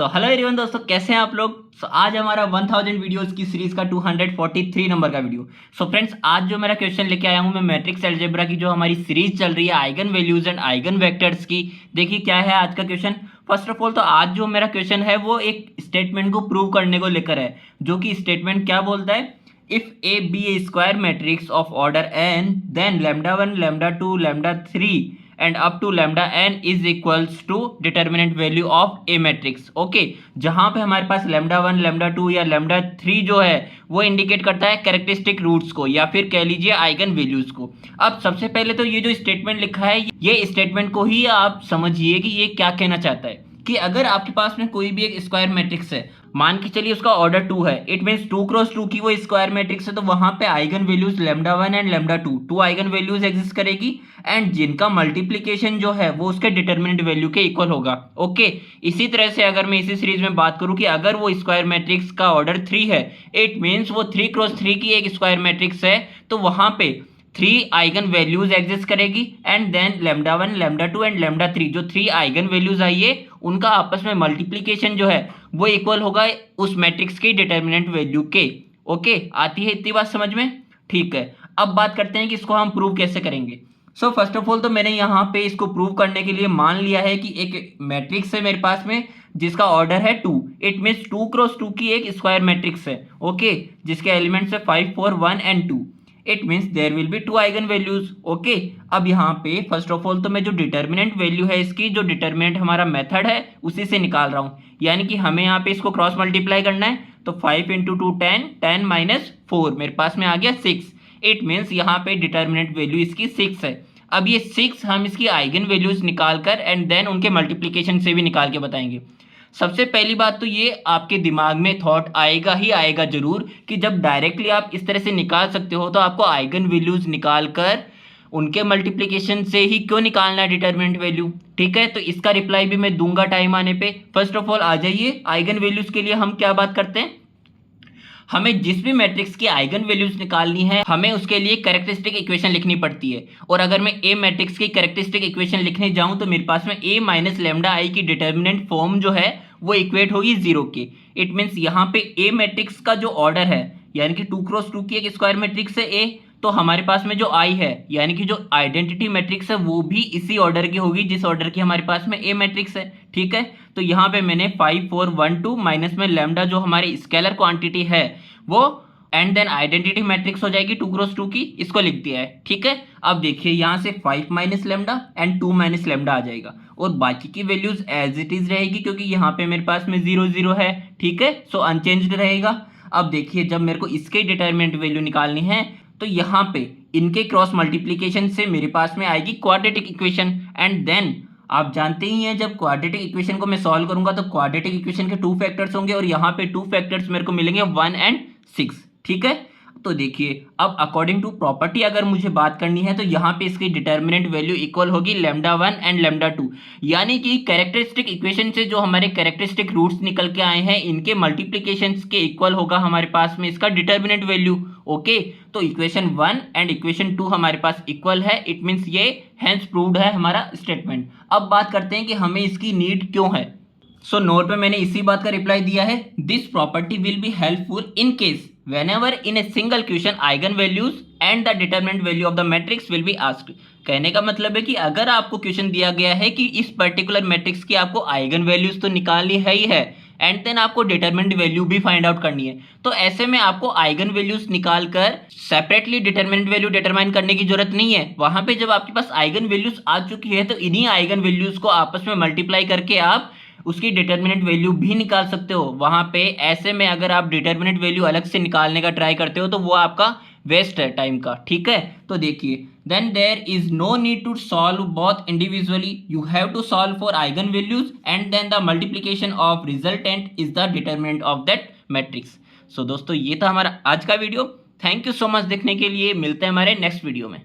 So hello everyone दोस्तों, कैसे हैं आप लोग। आज हमारा 1000 वीडियोस की सीरीज का 243 नंबर का वीडियो। फ्रेंड्स, आज जो मेरा क्वेश्चन लेके आया हूं मैं मैट्रिक्स अलजेब्रा की जो हमारी सीरीज चल रही है eigen values and eigen vectors की। देखिए क्या है आज का क्वेश्चन। फर्स्ट ऑफ ऑल तो आज जो मेरा क्वेश्चन है वो एक स्टेटमेंट को प्रूव करने को लेकर है, जो कि स्टेटमेंट क्या बोलता है, if A be a square matrix of order n then lambda 1 lambda 2 lambda 3 and up to lambda n is equals to determinant value of A matrix. Okay, जहां पे हमारे पास लैम्डा 1 लैम्डा 2 या लैम्डा 3 जो है वो इंडिकेट करता है characteristic roots को या फिर कह लीजिए आइगन वैल्यूज को। अब सबसे पहले तो ये जो स्टेटमेंट लिखा है ये स्टेटमेंट को ही आप समझिए कि ये क्या कहना चाहता है कि अगर आपके पास में कोई भी एक स्क्वायर मैट्रिक्स है, मान के चलिए उसका ऑर्डर 2 है, इट मींस 2 क्रॉस 2 की वो स्क्वायर मैट्रिक्स है, तो वहां पे eigen values lambda 1 and lambda 2 two eigen values exist करेगी एंड जिनका मल्टीप्लिकेशन जो है वो उसके डिटर्मिनेंट वैल्यू के इक्वल होगा। ओके, इसी तरह से अगर मैं इसी सीरीज में बात करूं कि अगर वो स्क्वायर मैट्रिक्स का ऑर्डर 3 है, इट मींस वो 3 क्रॉस 3 की एक स्क्वायर मैट्रिक्स है, तो वहां पे 3 आइगन वैल्यूज एग्जिस्ट करेगी and then lambda 1 lambda 2 and lambda 3 जो 3 आइगन वैल्यूज आई है उनका आपस में मल्टीप्लिकेशन जो है वो इक्वल होगा उस मैट्रिक्स की डिटर्मिनेंट वैल्यू के। ओके, आती है इतनी बात समझ में? ठीक है, अब बात करते हैं कि इसको हम प्रूव कैसे करेंगे। फर्स्ट ऑफ ऑल तो मैंने यहाँ पे इसको प्रूव करने के लिए मान लिया है कि एक मैट्रिक्स है मेरे पास में जिसका ऑर्डर है 2, इट मीन्स 2 क्रॉस 2 की एक स्क्वायर मैट्रिक्स है। ओके, जिसके एलिमेंट्स है 5 4 1 and 2, it means there will be 2 eigen values. Okay, अब यहाँ पे फर्स्ट ऑफ ऑल तो मैं जो डिटर्मिनेंट वैल्यू है इसकी, जो डिटर्मिनेंट हमारा मेथड है उसी से निकाल रहा हूँ, यानी कि हमें यहाँ पे इसको क्रॉस मल्टीप्लाई करना है। तो 5 इंटू 2 10, 10 माइनस 4 मेरे पास में आ गया 6, इट मीन्स यहाँ पे डिटर्मिनेंट वैल्यू इसकी 6 है। अब ये 6 हम इसकी आइगन वैल्यूज निकाल कर एंड देन उनके मल्टीप्लीकेशन से भी निकाल के बताएंगे। सबसे पहली बात तो ये आपके दिमाग में थॉट आएगा ही आएगा जरूर कि जब डायरेक्टली आप इस तरह से निकाल सकते हो तो आपको आइगन वैल्यूज निकाल कर उनके मल्टीप्लिकेशन से ही क्यों निकालना है डिटर्मिनेंट वैल्यू। ठीक है, तो इसका रिप्लाई भी मैं दूंगा टाइम आने पे। फर्स्ट ऑफ ऑल आ जाइए, आइगन वैल्यूज के लिए हम क्या बात करते हैं, हमें जिस भी मैट्रिक्स की आइगन वैल्यूज निकालनी है हमें उसके लिए कैरेक्टरिस्टिक इक्वेशन लिखनी पड़ती है। और अगर मैं ए मैट्रिक्स की कैरेक्टरिस्टिक इक्वेशन लिखने जाऊं तो मेरे पास में ए माइनस लैम्डा आई की डिटर्मिनेंट फॉर्म जो है वो इक्वेट होगी 0 के। इट मीन्स यहाँ पे ए मैट्रिक्स का जो ऑर्डर है, यानी कि 2 क्रॉस 2 की एक स्क्वायर मैट्रिक्स है ए, तो हमारे पास में जो आई है यानी कि जो आइडेंटिटी मैट्रिक्स है वो भी इसी ऑर्डर की होगी जिस ऑर्डर की हमारे पास में ए मैट्रिक्स है। ठीक है, तो यहाँ पे मैंने 5 4 1 2 माइनस में लैम्डा जो हमारी स्केलर क्वांटिटी है वो एंड देन आइडेंटिटी मैट्रिक्स हो जाएगी 2 क्रॉस 2 की, इसको लिख दिया है। ठीक है, अब देखिए यहाँ से 5 minus lambda and 2 minus lambda आ जाएगा और बाकी की वैल्यूज एज इट इज रहेगी क्योंकि यहाँ पे मेरे पास में 0 0 है। ठीक है, सो अनचेंज्ड रहेगा। अब देखिए जब मेरे को इसके डिटर्मिनेंट वैल्यू निकालनी है तो यहाँ पे इनके क्रॉस मल्टीप्लीकेशन से मेरे पास में आएगी क्वाड्रेटिक इक्वेशन एंड देन आप जानते ही हैं जब क्वाड्रेटिक इक्वेशन को मैं सॉल्व करूंगा तो क्वाड्रेटिक इक्वेशन के 2 फैक्टर्स होंगे और यहाँ पे 2 फैक्टर्स मेरे को मिलेंगे 1 एंड 6। ठीक है, तो देखिए अब अकॉर्डिंग टू प्रॉपर्टी अगर मुझे बात करनी है तो यहाँ पे इसकी डिटर्मिनेंट वैल्यू इक्वल होगी लैम्डा 1 एंड लैम्डा 2, यानी कि कैरेक्टरिस्टिक इक्वेशन से जो हमारे कैरेक्टरिस्टिक रूट्स निकल के आए हैं इनके मल्टीप्लिकेशन के इक्वल होगा हमारे पास में इसका डिटर्मिनेंट वैल्यू। ओके, तो इक्वेशन 1 एंड इक्वेशन 2 हमारे पास इक्वल है, इट मीन्स ये हेंस प्रूव्ड है हमारा स्टेटमेंट। अब बात करते हैं कि हमें इसकी नीड क्यों है। नोट में मैंने इसी बात का रिप्लाई दिया है, this property will be helpful in case whenever in a single question eigen values and the determinant value of the matrix will be asked। कहने का मतलब है कि अगर आपको क्वेश्चन दिया गया है कि इस पर्टिकुलर मैट्रिक्स की आपको आइगन वैल्यूज तो निकालनी है ही है एंड देन आपको डिटरमिनेंट वैल्यू भी फाइंड आउट करनी है, तो ऐसे में आपको आइगन वैल्यूज निकाल कर सेपरेटली डिटरमिनेंट वैल्यू डिटरमाइन करने की जरूरत नहीं है। वहां पे जब आपके पास आइगन वैल्यूज आ चुकी है तो इन्हीं आइगन वैल्यूज को आपस में मल्टीप्लाई करके आप उसकी डिटर्मिनेंट वैल्यू भी निकाल सकते हो वहां पे। ऐसे में अगर आप डिटर्मिनेंट वैल्यू अलग से निकालने का ट्राई करते हो तो वो आपका वेस्ट है टाइम का। ठीक है, तो देखिए then there is no need to solve both individually, you have to solve for eigen values and then the multiplication of resultant is the determinant of that matrix. दोस्तों ये था हमारा आज का वीडियो। थैंक यू सो मच देखने के लिए, मिलते हैं हमारे नेक्स्ट वीडियो में।